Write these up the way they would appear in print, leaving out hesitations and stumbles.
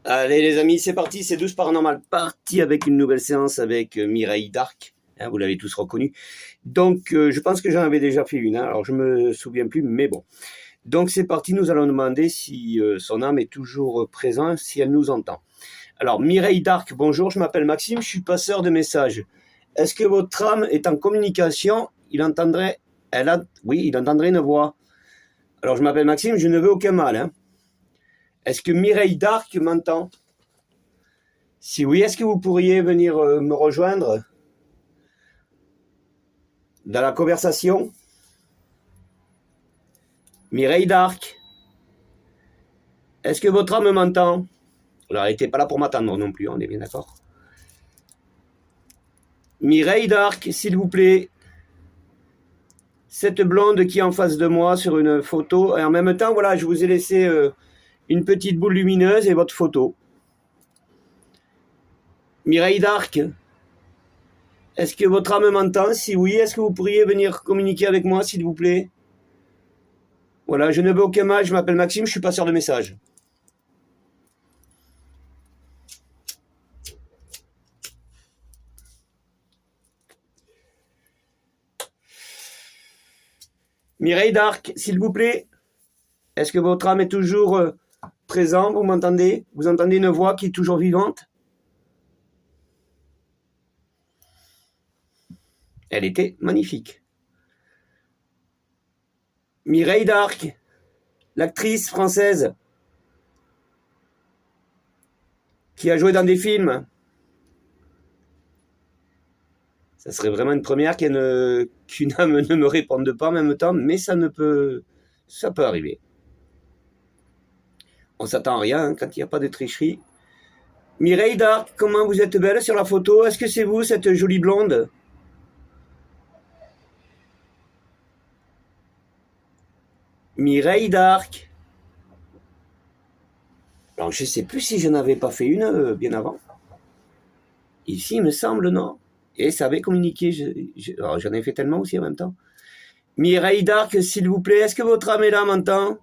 Allez les amis, c'est parti, c'est 12 Paranormal, parti avec une nouvelle séance avec Mireille Darc, hein, vous l'avez tous reconnu. Donc je pense que j'en avais déjà fait une, hein, alors je me souviens plus, mais bon. Donc c'est parti, nous allons demander si son âme est toujours présente, si elle nous entend. Alors Mireille Darc, bonjour, je m'appelle Maxime, je suis passeur de messages. Est-ce que votre âme est en communication? Il entendrait une voix. Alors je m'appelle Maxime, je ne veux aucun mal, hein. Est-ce que Mireille Darc m'entend? Si oui, est-ce que vous pourriez venir me rejoindre dans la conversation? Mireille Darc, est-ce que votre âme m'entend? Alors, elle n'était pas là pour m'attendre non plus, on est bien d'accord. Mireille Darc, s'il vous plaît. Cette blonde qui est en face de moi sur une photo. Et en même temps, voilà, je vous ai laissé une petite boule lumineuse et votre photo. Mireille Darc, est-ce que votre âme m'entend? Si oui, est-ce que vous pourriez venir communiquer avec moi, s'il vous plaît? Voilà, je ne veux aucun mal, je m'appelle Maxime, je suis passeur de messages. Mireille Darc, s'il vous plaît, est-ce que votre âme est toujours présente? Vous m'entendez? Vous entendez une voix qui est toujours vivante? Elle était magnifique. Mireille Darc, l'actrice française qui a joué dans des films. Ça serait vraiment une première qu'une âme ne me réponde pas en même temps, mais ça peut arriver. On s'attend à rien hein, quand il n'y a pas de tricherie. Mireille Darc, comment vous êtes belle sur la photo? Est-ce que c'est vous, cette jolie blonde? Mireille Darc. Alors, je ne sais plus si je n'avais pas fait une bien avant. Ici, il me semble, non. Et ça avait communiqué. Alors, j'en ai fait tellement aussi en même temps. Mireille Darc, s'il vous plaît, est-ce que votre âme est là, m'entend?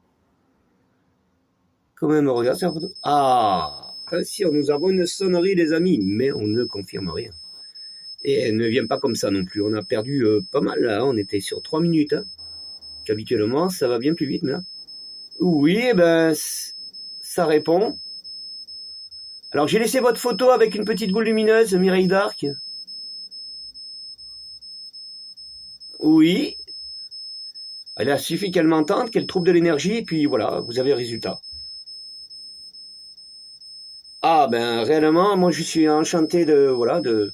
Comment elle me regarde sur la photo? Ah, attention, nous avons une sonnerie, les amis, mais on ne confirme rien. Et elle ne vient pas comme ça non plus. On a perdu pas mal, là. On était sur 3 minutes. Hein. Habituellement, ça va bien plus vite, mais là. Oui, eh ben, ça répond. Alors, j'ai laissé votre photo avec une petite boule lumineuse, Mireille Darc. Oui. Il a suffi qu'elle m'entende, qu'elle trouve de l'énergie, et puis voilà, vous avez le résultat. Ah, ben, réellement, moi, je suis enchanté Je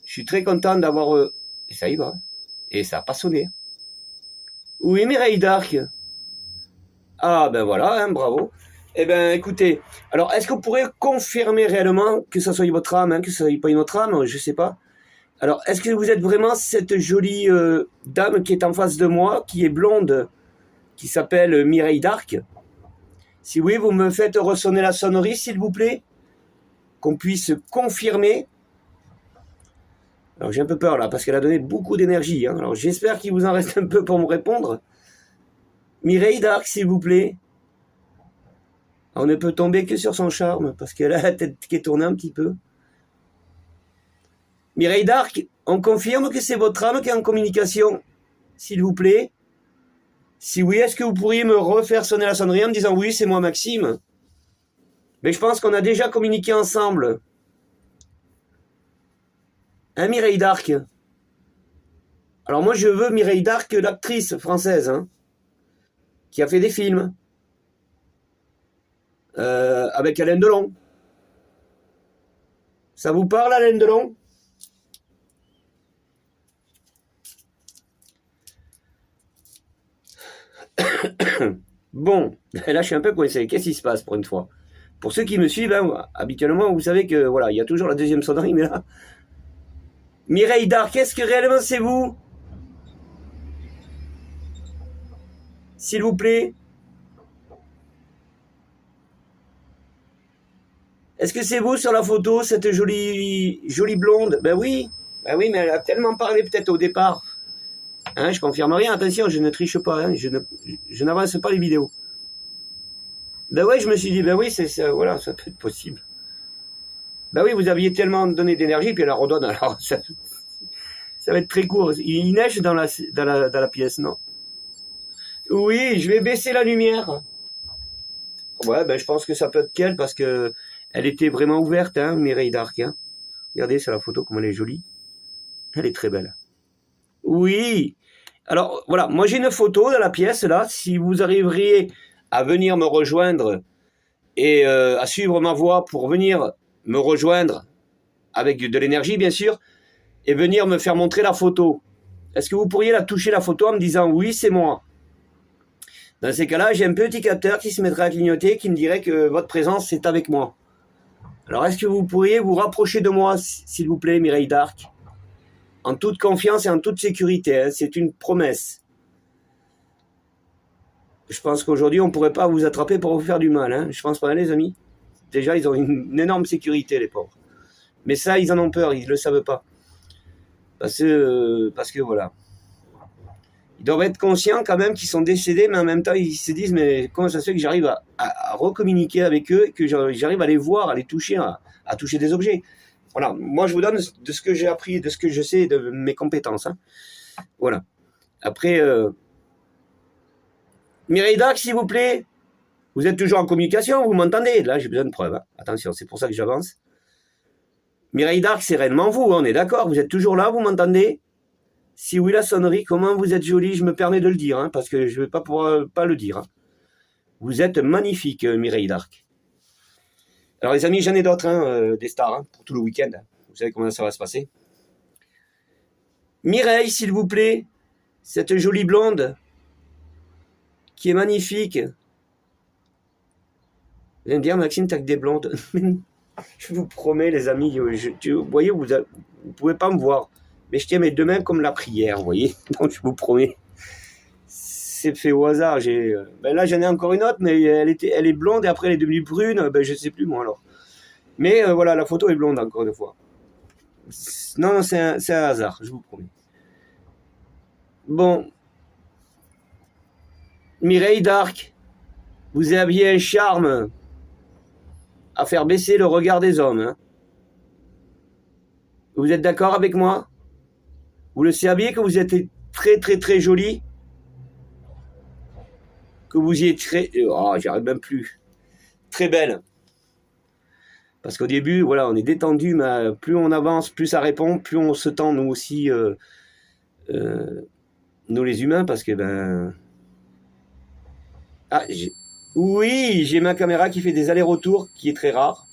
suis très content d'avoir... Et ça y va. Et ça n'a pas sonné. Oui, Mireille Darc. Ah, ben voilà, hein, bravo. Eh ben, écoutez, alors, est-ce que vous pourrez confirmer réellement que ça soit votre âme, hein, que ça soit pas une autre âme, je sais pas. Alors, est-ce que vous êtes vraiment cette jolie dame qui est en face de moi, qui est blonde, qui s'appelle Mireille Darc? Si oui, vous me faites ressonner la sonnerie, s'il vous plaît, qu'on puisse confirmer. Alors, j'ai un peu peur là, parce qu'elle a donné beaucoup d'énergie. Hein. Alors, j'espère qu'il vous en reste un peu pour me répondre. Mireille Darc, s'il vous plaît. On ne peut tomber que sur son charme, parce qu'elle a la tête qui est tournée un petit peu. Mireille Darc, on confirme que c'est votre âme qui est en communication, s'il vous plaît. Si oui, est-ce que vous pourriez me refaire sonner la sonnerie en me disant oui, c'est moi Maxime? Mais je pense qu'on a déjà communiqué ensemble. Hein, Mireille Darc? Alors moi, je veux Mireille Darc, l'actrice française, hein, qui a fait des films. Avec Alain Delon. Ça vous parle, Alain Delon? Bon, là je suis un peu coincé. Qu'est-ce qui se passe pour une fois? Pour ceux qui me suivent, hein, habituellement, vous savez que voilà, il y a toujours la deuxième sonnerie, mais là. Mireille Darc, est-ce que réellement c'est vous? S'il vous plaît? Est-ce que c'est vous sur la photo, cette jolie blonde? Ben oui, mais elle a tellement parlé peut-être au départ. Hein, je confirme rien, attention, je ne triche pas, hein, je n'avance pas les vidéos. Ben ouais, je me suis dit, ben oui, voilà, ça peut être possible. Ben oui, vous aviez tellement donné d'énergie, puis elle la redonne, alors ça va être très court. Il neige dans la pièce, non? Oui, je vais baisser la lumière. Ouais, ben je pense que ça peut être qu'elle, parce que elle était vraiment ouverte, hein, Mireille d'Arc. Hein. Regardez sur la photo comme elle est jolie. Elle est très belle. Oui. Alors, voilà, moi j'ai une photo dans la pièce, là. Si vous arriveriez à venir me rejoindre et à suivre ma voie pour venir me rejoindre avec de l'énergie, bien sûr, et venir me faire montrer la photo. Est-ce que vous pourriez la toucher, la photo, en me disant « Oui, c'est moi ». Dans ces cas-là, j'ai un petit capteur qui se mettrait à clignoter, qui me dirait que votre présence est avec moi. Alors, est-ce que vous pourriez vous rapprocher de moi, s'il vous plaît, Mireille d'Arc? En toute confiance et en toute sécurité, hein, c'est une promesse. Je pense qu'aujourd'hui, on ne pourrait pas vous attraper pour vous faire du mal. Hein. Je pense pas, les amis. Déjà, ils ont une énorme sécurité, les pauvres. Mais ça, ils en ont peur, ils ne le savent pas. Parce que voilà. Ils doivent être conscients quand même qu'ils sont décédés, mais en même temps, ils se disent, mais comment ça se fait que j'arrive à recommuniquer avec eux, que j'arrive à les voir, à les toucher, à toucher des objets. Voilà, moi je vous donne de ce que j'ai appris, de ce que je sais, de mes compétences. Hein. Voilà. Après, Mireille Dac, s'il vous plaît, vous êtes toujours en communication, vous m'entendez? Là, j'ai besoin de preuves. Hein. Attention, c'est pour ça que j'avance. Mireille d'Arc, c'est réellement vous, on est d'accord? Vous êtes toujours là, vous m'entendez? Si oui, la sonnerie, comment vous êtes jolie, je me permets de le dire, hein, parce que je ne vais pas pouvoir pas le dire. Hein. Vous êtes magnifique, Mireille d'Arc. Alors les amis, j'en ai d'autres, hein, des stars, hein, pour tout le week-end. Vous savez comment ça va se passer. Mireille, s'il vous plaît, cette jolie blonde, qui est magnifique. Vous allez me dire, Maxime, t'as que des blondes. Je vous promets, les amis, vous voyez, vous ne pouvez pas me voir. Mais je tiens mes deux mains comme la prière, vous voyez. Donc je vous promets. C'est fait au hasard. Là, j'en ai encore une autre, mais elle est blonde et après elle est devenue brune. Je ne sais plus, moi, alors. Mais voilà, la photo est blonde, encore une fois. Non, c'est un hasard, je vous promets. Bon. Mireille d'Arc, vous aviez un charme à faire baisser le regard des hommes. Hein. Vous êtes d'accord avec moi? Vous le saviez que vous êtes très très très jolie? Que vous y êtes très... Oh, j'y arrive même plus. Très belle. Parce qu'au début, voilà, on est détendu, mais plus on avance, plus ça répond, plus on se tend, nous aussi, nous les humains, parce que, Ah, oui, j'ai ma caméra qui fait des allers-retours, qui est très rare.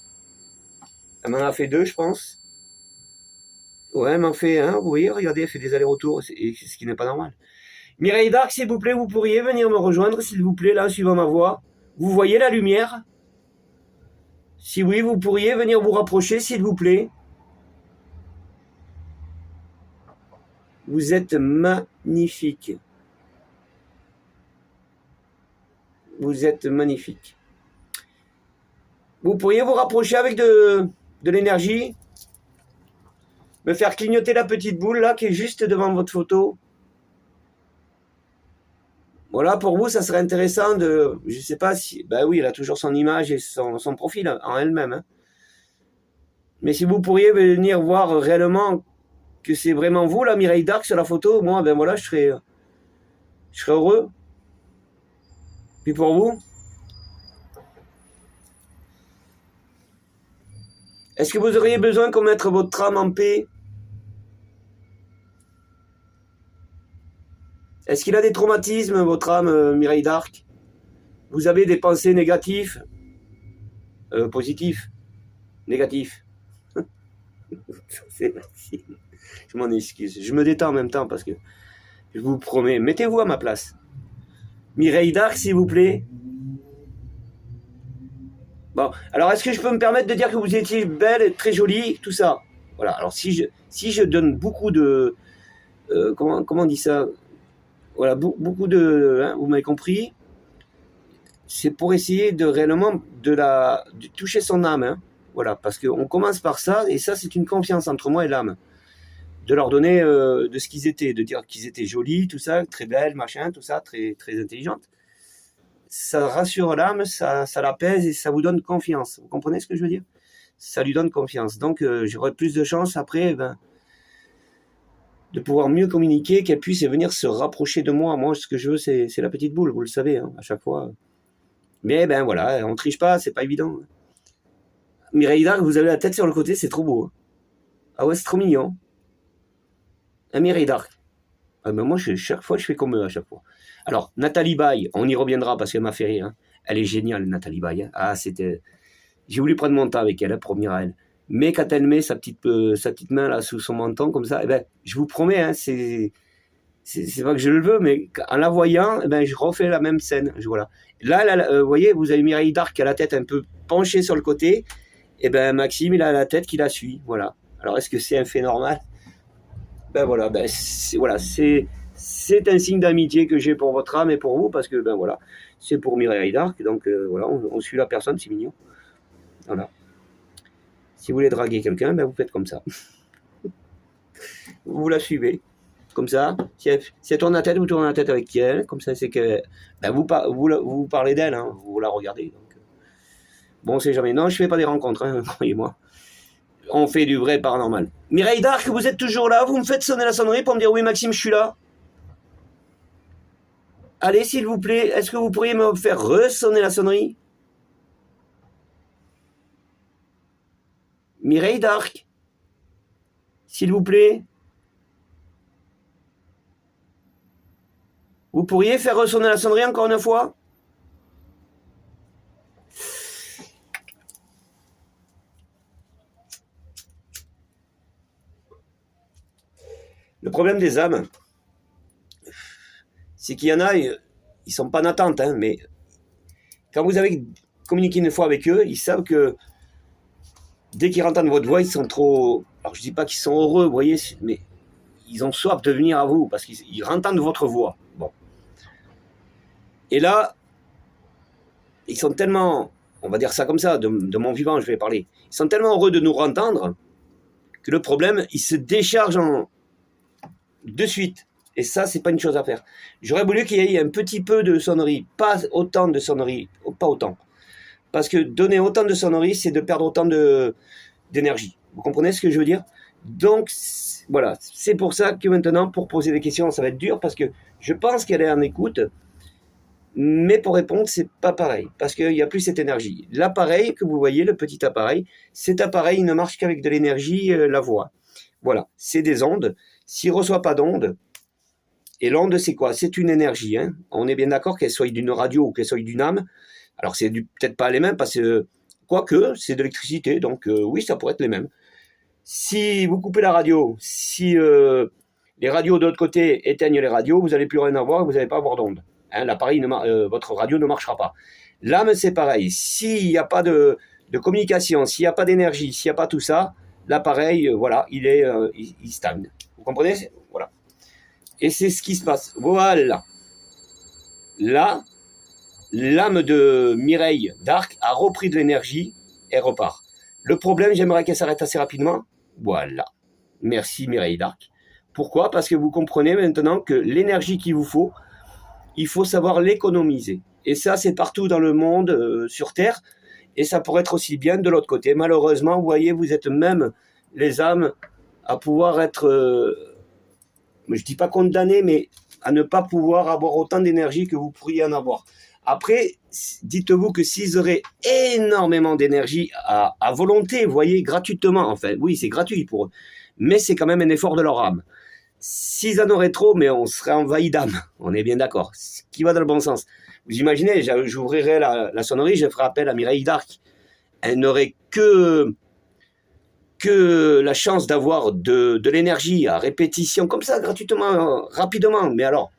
Elle m'en a fait 2, je pense. Ouais, elle m'en fait 1, vous voyez, regardez, elle fait des allers-retours, ce qui n'est pas normal. Mireille d'Arc, s'il vous plaît, vous pourriez venir me rejoindre, s'il vous plaît, là, suivant ma voix. Vous voyez la lumière? Si oui, vous pourriez venir vous rapprocher, s'il vous plaît. Vous êtes magnifique. Vous êtes magnifique. Vous pourriez vous rapprocher avec de l'énergie? Me faire clignoter la petite boule, là, qui est juste devant votre photo. Voilà, pour vous, ça serait intéressant de... Je sais pas si... Ben oui, elle a toujours son image et son profil en elle-même. Hein. Mais si vous pourriez venir voir réellement que c'est vraiment vous, la Mireille d'Arc, sur la photo, moi, ben voilà, je serais heureux. Puis pour vous? Est-ce que vous auriez besoin qu'on mette votre âme en paix? Est-ce qu'il a des traumatismes, votre âme, Mireille d'Arc? Vous avez des pensées négatives? Positifs? Négatifs? C'est facile. Je m'en excuse. Je me détends en même temps parce que je vous promets. Mettez-vous à ma place. Mireille d'Arc, s'il vous plaît. Bon, alors est-ce que je peux me permettre de dire que vous étiez belle, très jolie, tout ça? Voilà, alors si je donne beaucoup de... comment on dit ça? Voilà, beaucoup de... Hein, vous m'avez compris? C'est pour essayer de réellement de toucher son âme. Hein, voilà, parce qu'on commence par ça, et ça c'est une confiance entre moi et l'âme. De leur donner de ce qu'ils étaient, de dire qu'ils étaient jolis, tout ça, très belles, machin, tout ça, très, très intelligentes. ça rassure l'âme, ça l'apaise et ça vous donne confiance. Vous comprenez ce que je veux dire? Ça lui donne confiance. Donc, j'aurai plus de chance après de pouvoir mieux communiquer, qu'elle puisse venir se rapprocher de moi. Moi, ce que je veux, c'est la petite boule, vous le savez, hein, à chaque fois. Mais voilà, on triche pas, c'est pas évident. Mireille Darc, vous avez la tête sur le côté, c'est trop beau. Ah ouais, c'est trop mignon. Un Mireille Darc. Ah moi, chaque fois, je fais comme eux à chaque fois. Alors, Nathalie Baye, on y reviendra parce qu'elle m'a fait rire. Hein. Elle est géniale, Nathalie Baye. Hein. Ah, j'ai voulu prendre mon temps avec elle, provenir à elle. Mais quand elle met sa petite main là sous son menton comme ça, je vous promets, hein, c'est pas que je le veux, mais en la voyant, je refais la même scène. Voilà. Là, vous voyez, vous avez Mireille Darc qui a la tête un peu penchée sur le côté, et Maxime, il a la tête qui la suit. Voilà. Alors, est-ce que c'est un fait normal? C'est un signe d'amitié que j'ai pour votre âme et pour vous, parce que c'est pour Mireille Darc, donc voilà, on suit la personne, c'est mignon. Voilà. Si vous voulez draguer quelqu'un, vous faites comme ça. Vous la suivez. Comme ça. Si elle tourne la tête, vous tournez la tête avec elle. Comme ça, c'est que vous parlez d'elle, hein, vous la regardez. Donc, bon, on sait jamais. Non, je fais pas des rencontres, hein, croyez-moi. On fait du vrai paranormal. Mireille Darc, vous êtes toujours là? Vous me faites sonner la sonnerie pour me dire oui, Maxime, je suis là. Allez, s'il vous plaît, est-ce que vous pourriez me faire ressonner la sonnerie? Mireille Darc, s'il vous plaît. Vous pourriez faire ressonner la sonnerie encore une fois? Le problème des âmes, c'est qu'il y en a, ils sont pas en attente, hein, mais quand vous avez communiqué une fois avec eux, ils savent que dès qu'ils entendent votre voix, ils sont trop... Alors je dis pas qu'ils sont heureux, vous voyez, mais ils ont soif de venir à vous, parce qu'ils entendent votre voix. Bon. Et là, ils sont tellement, on va dire ça comme ça, de mon vivant, je vais parler, ils sont tellement heureux de nous entendre que le problème, il se décharge de suite. Et ça, c'est pas une chose à faire. J'aurais voulu qu'il y ait un petit peu de sonnerie, pas autant de sonnerie, pas autant. Parce que donner autant de sonnerie, c'est de perdre autant d'énergie. Vous comprenez ce que je veux dire? Donc, voilà, c'est pour ça que maintenant, pour poser des questions, ça va être dur, parce que je pense qu'elle est en écoute, mais pour répondre, c'est pas pareil, parce qu'il n'y a plus cette énergie. L'appareil que vous voyez, le petit appareil, cet appareil, il ne marche qu'avec de l'énergie, la voix. Voilà, c'est des ondes. S'il ne reçoit pas d'ondes, et l'onde, c'est quoi? C'est une énergie. Hein. On est bien d'accord, qu'elle soit d'une radio ou qu'elle soit d'une âme. Alors, c'est peut-être pas les mêmes, parce que, quoique, c'est de l'électricité, donc oui, ça pourrait être les mêmes. Si vous coupez la radio, si les radios de l'autre côté éteignent les radios, vous n'allez plus rien avoir, vous n'allez pas avoir d'onde. Hein, l'appareil, votre radio ne marchera pas. L'âme, c'est pareil. S'il n'y a pas de communication, s'il n'y a pas d'énergie, s'il n'y a pas tout ça, l'appareil, voilà, il stagne. Vous comprenez? Voilà. Et c'est ce qui se passe. Voilà. Là, l'âme de Mireille Darc a repris de l'énergie et repart. Le problème, j'aimerais qu'elle s'arrête assez rapidement. Voilà. Merci Mireille Darc. Pourquoi? Parce que vous comprenez maintenant que l'énergie qu'il vous faut, il faut savoir l'économiser. Et ça, c'est partout dans le monde, sur Terre. Et ça pourrait être aussi bien de l'autre côté. Malheureusement, vous voyez, vous êtes même les âmes à pouvoir être, je ne dis pas condamnées, mais à ne pas pouvoir avoir autant d'énergie que vous pourriez en avoir. Après, dites-vous que s'ils auraient énormément d'énergie à volonté, vous voyez, gratuitement, enfin, oui, c'est gratuit pour eux, mais c'est quand même un effort de leur âme. S'ils en auraient trop, mais on serait envahi d'âme, on est bien d'accord, ce qui va dans le bon sens. Vous imaginez, j'ouvrirais la sonnerie, je ferais appel à Mireille Darc. Elle n'aurait que la chance d'avoir de l'énergie à répétition, comme ça, gratuitement, rapidement, mais alors,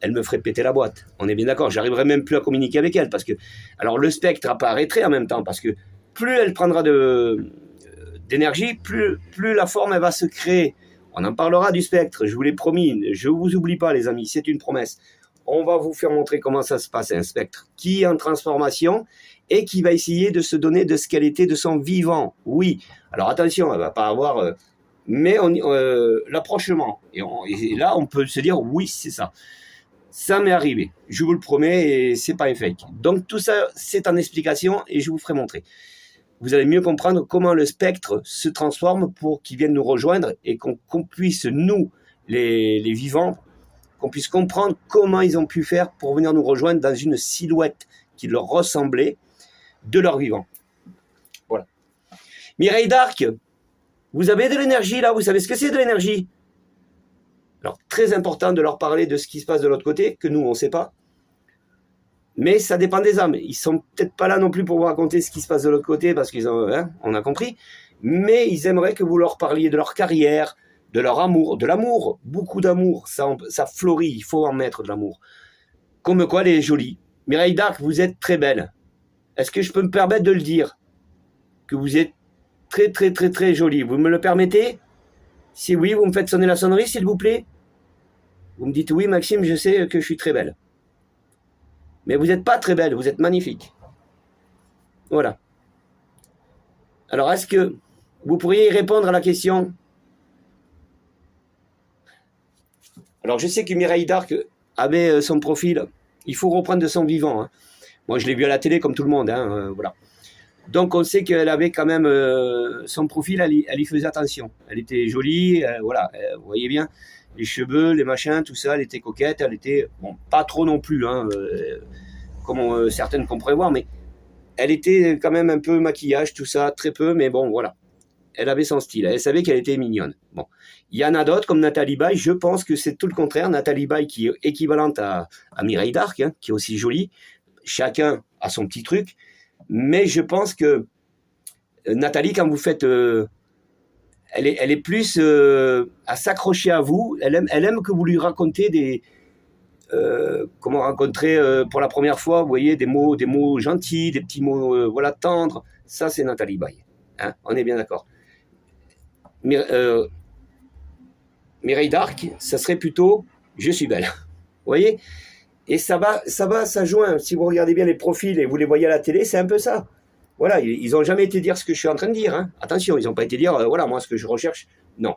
elle me ferait péter la boîte. On est bien d'accord, j'arriverai même plus à communiquer avec elle, parce que, alors le spectre apparaîtrait en même temps, parce que plus elle prendra d'énergie, plus la forme elle va se créer. On en parlera du spectre, je vous l'ai promis, je vous oublie pas les amis, c'est une promesse. On va vous faire montrer comment ça se passe, un spectre qui est en transformation et qui va essayer de se donner de ce qu'elle était de son vivant. Oui, alors attention, elle va pas avoir... mais l'approchement, et là on peut se dire oui, c'est ça. Ça m'est arrivé, je vous le promets, et c'est pas un fake. Donc tout ça, c'est en explication et je vous ferai montrer. Vous allez mieux comprendre comment le spectre se transforme pour qu'il vienne nous rejoindre et qu'on puisse, nous, les vivants, qu'on puisse comprendre comment ils ont pu faire pour venir nous rejoindre dans une silhouette qui leur ressemblait de leur vivant. Voilà. Mireille d'Arc, vous avez de l'énergie là, vous savez ce que c'est de l'énergie? Alors, très important de leur parler de ce qui se passe de l'autre côté, que nous, on ne sait pas. Mais ça dépend des âmes. Ils sont peut-être pas là non plus pour vous raconter ce qui se passe de l'autre côté, parce qu'ils ont, on a compris. Mais ils aimeraient que vous leur parliez de leur carrière, de leur amour, de l'amour. Beaucoup d'amour, ça fleurit, il faut en mettre de l'amour. Comme quoi, elle est jolie. Mireille d'Arc, vous êtes très belle. Est-ce que je peux me permettre de le dire? Que vous êtes très, très, très, très jolie. Vous me le permettez? Si oui, vous me faites sonner la sonnerie, s'il vous plaît. Vous me dites oui, Maxime, je sais que je suis très belle. Mais vous n'êtes pas très belle, vous êtes magnifique. Voilà. Alors, est-ce que vous pourriez répondre à la question? Alors, je sais que Mireille d'Arc avait son profil. Il faut reprendre de son vivant. Hein. Moi, je l'ai vu à la télé comme tout le monde. Hein, voilà. Donc, on sait qu'elle avait quand même son profil, elle y faisait attention. Elle était jolie, voilà, vous voyez bien. Les cheveux, les machins, tout ça, elle était coquette, elle était, bon, pas trop non plus, hein, comme certaines qu'on pourrait voir, mais elle était quand même un peu maquillage, tout ça, très peu, mais bon, voilà. Elle avait son style, elle savait qu'elle était mignonne. Bon, il y en a d'autres comme Nathalie Baye, je pense que c'est tout le contraire. Nathalie Baye qui est équivalente à Mireille d'Arc, hein, qui est aussi jolie. Chacun a son petit truc, mais je pense que Nathalie, quand vous faites... elle est plus à s'accrocher à vous. Elle aime que vous lui racontiez des... comment rencontrer pour la première fois, vous voyez, des mots gentils, des petits mots voilà, tendres. Ça, c'est Nathalie Baye. Hein, on est bien d'accord. Mireille d'Arc, ça serait plutôt « je suis belle ». Vous voyez? Et ça joint. Si vous regardez bien les profils et vous les voyez à la télé, c'est un peu ça. Voilà, ils n'ont jamais été dire ce que je suis en train de dire. Hein. Attention, ils n'ont pas été dire, voilà, moi, ce que je recherche. Non.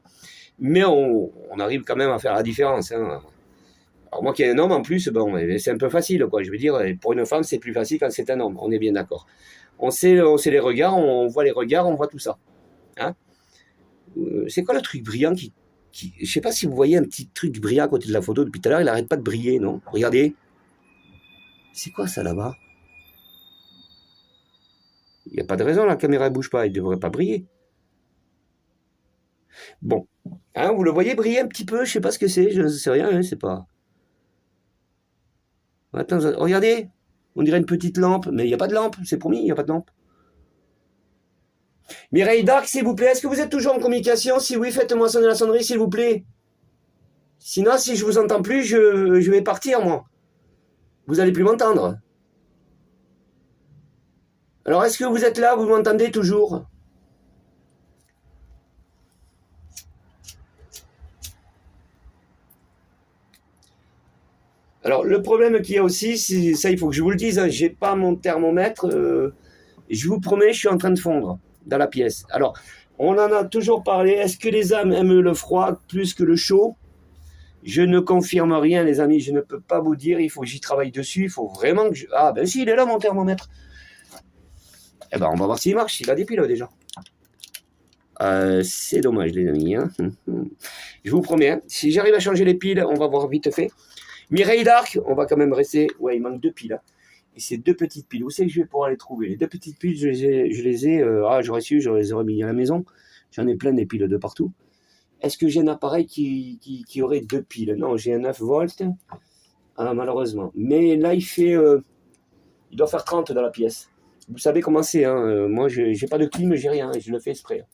Mais on arrive quand même à faire la différence. Hein. Alors moi qui est un homme, en plus, bon, c'est un peu facile, quoi. Je veux dire, pour une femme, c'est plus facile quand c'est un homme. On est bien d'accord. On sait les regards, on voit les regards, on voit tout ça. Hein. C'est quoi le truc brillant qui... Je ne sais pas si vous voyez un petit truc brillant à côté de la photo. Depuis tout à l'heure, il n'arrête pas de briller, non? Regardez. C'est quoi ça, là-bas? Il n'y a pas de raison, la caméra ne bouge pas, il ne devrait pas briller. Bon, hein, vous le voyez briller un petit peu, je ne sais pas ce que c'est, je ne sais rien, hein, c'est pas... Attends, regardez, on dirait une petite lampe, mais il n'y a pas de lampe, c'est promis, il n'y a pas de lampe. Mireille d'Arc, s'il vous plaît, est-ce que vous êtes toujours en communication? Si oui, faites-moi sonner la sonnerie, s'il vous plaît. Sinon, si je vous entends plus, je vais partir, moi. Vous n'allez plus m'entendre. Alors, est-ce que vous êtes là? Vous m'entendez toujours? Alors, le problème qu'il y a aussi, c'est ça, il faut que je vous le dise, hein, j'ai pas mon thermomètre. Je vous promets, je suis en train de fondre dans la pièce. Alors, on en a toujours parlé. Est-ce que les âmes aiment le froid plus que le chaud? Je ne confirme rien, les amis. Je ne peux pas vous dire. Il faut que j'y travaille dessus. Il faut vraiment que je... Ah, ben si, il est là, mon thermomètre. Eh ben, on va voir s'il marche. Il a des piles, déjà. C'est dommage, les amis. Hein. Je vous promets, hein, si j'arrive à changer les piles, on va voir vite fait. Mireille d'Arc, on va quand même rester... Ouais, il manque 2 piles. Hein. Et ces 2 petites piles, où c'est que je vais pouvoir les trouver? Les 2 petites piles, je les ai j'aurais su, je les aurais mis à la maison. J'en ai plein des piles de partout. Est-ce que j'ai un appareil qui aurait 2 piles? Non, j'ai un 9 volts. Ah, malheureusement. Mais là, il doit faire 30 dans la pièce. Vous savez comment c'est. Hein. Moi, je n'ai pas de clim, j'ai rien. Je le fais exprès.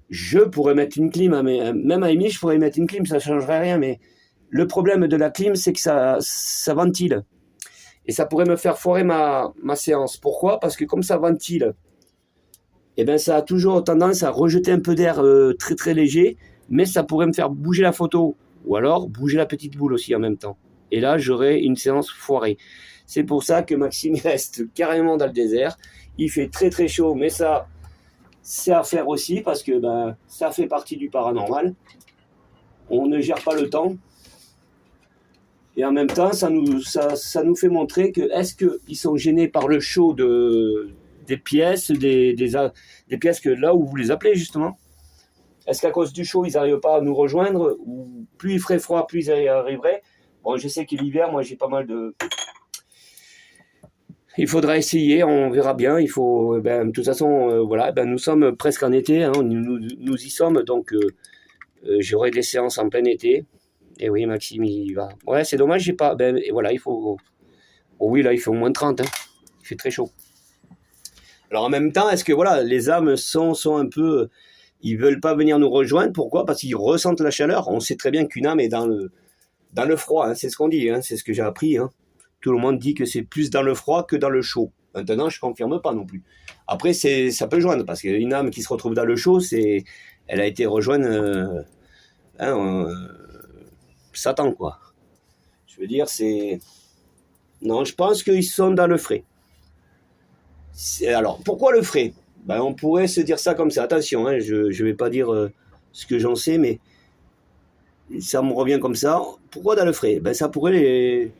Je pourrais mettre une clim, mais même à Amy, je pourrais mettre une clim, ça ne changerait rien. Mais le problème de la clim, c'est que ça ventile. Et ça pourrait me faire foirer ma séance. Pourquoi? Parce que comme ça ventile, eh ben, ça a toujours tendance à rejeter un peu d'air très très léger, mais ça pourrait me faire bouger la photo, ou alors bouger la petite boule aussi en même temps. Et là, j'aurais une séance foirée. C'est pour ça que Maxime reste carrément dans le désert. Il fait très très chaud, mais ça, c'est à faire aussi, parce que ben, ça fait partie du paranormal. On ne gère pas le temps. Et en même temps, ça nous fait montrer que est-ce qu'ils sont gênés par le chaud des pièces, des pièces que là où vous les appelez justement. Est-ce qu'à cause du chaud, ils n'arrivent pas à nous rejoindre, ou plus il ferait froid, plus ils y arriveraient? Bon, je sais que l'hiver, moi j'ai pas mal de... Il faudra essayer, on verra bien. Il faut, de toute façon, voilà, nous sommes presque en été, hein, nous y sommes, donc j'aurai des séances en plein été. Et oui, Maxime, il va. Ouais, c'est dommage, j'ai pas. Et voilà, il faut. Oh oui, là, il fait au moins 30, hein. Il fait très chaud. Alors en même temps, est-ce que voilà, les âmes sont un peu. Ils veulent pas venir nous rejoindre. Pourquoi? Parce qu'ils ressentent la chaleur. On sait très bien qu'une âme est dans le froid, hein, c'est ce qu'on dit, hein, c'est ce que j'ai appris. Hein. Tout le monde dit que c'est plus dans le froid que dans le chaud. Maintenant, je ne confirme pas non plus. Après, ça peut joindre, parce qu'une âme qui se retrouve dans le chaud, elle a été rejointe Satan, quoi. Je veux dire, non, je pense qu'ils sont dans le frais. Alors, pourquoi le frais? On pourrait se dire ça comme ça. Attention, hein, je ne vais pas dire ce que j'en sais, mais ça me revient comme ça. Pourquoi dans le frais? Ça pourrait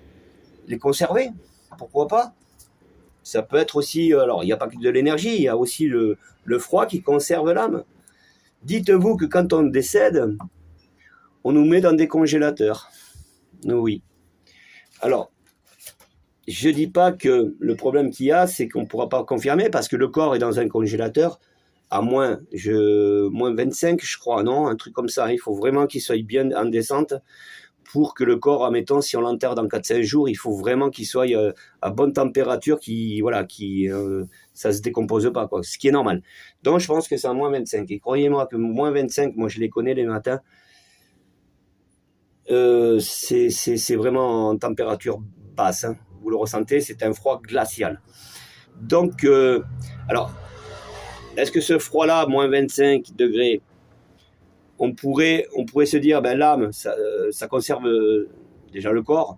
les conserver. Pourquoi pas? Ça peut être aussi... Alors, il n'y a pas que de l'énergie, il y a aussi le froid qui conserve l'âme. Dites-vous que quand on décède, on nous met dans des congélateurs. Oui. Alors, je ne dis pas que le problème qu'il y a, c'est qu'on ne pourra pas confirmer, parce que le corps est dans un congélateur à moins 25, je crois, non? Un truc comme ça. Il faut vraiment qu'il soit bien en descente pour que le corps, admettons, si on l'enterre dans 4-5 jours, il faut vraiment qu'il soit à bonne température, ça ne se décompose pas, quoi, ce qui est normal. Donc, je pense que c'est à moins 25. Et croyez-moi que moins 25, moi, je les connais les matins, c'est vraiment en température basse. Hein. Vous le ressentez, c'est un froid glacial. Donc, alors, est-ce que ce froid-là, moins 25 degrés, on pourrait se dire, l'âme, ça conserve déjà le corps,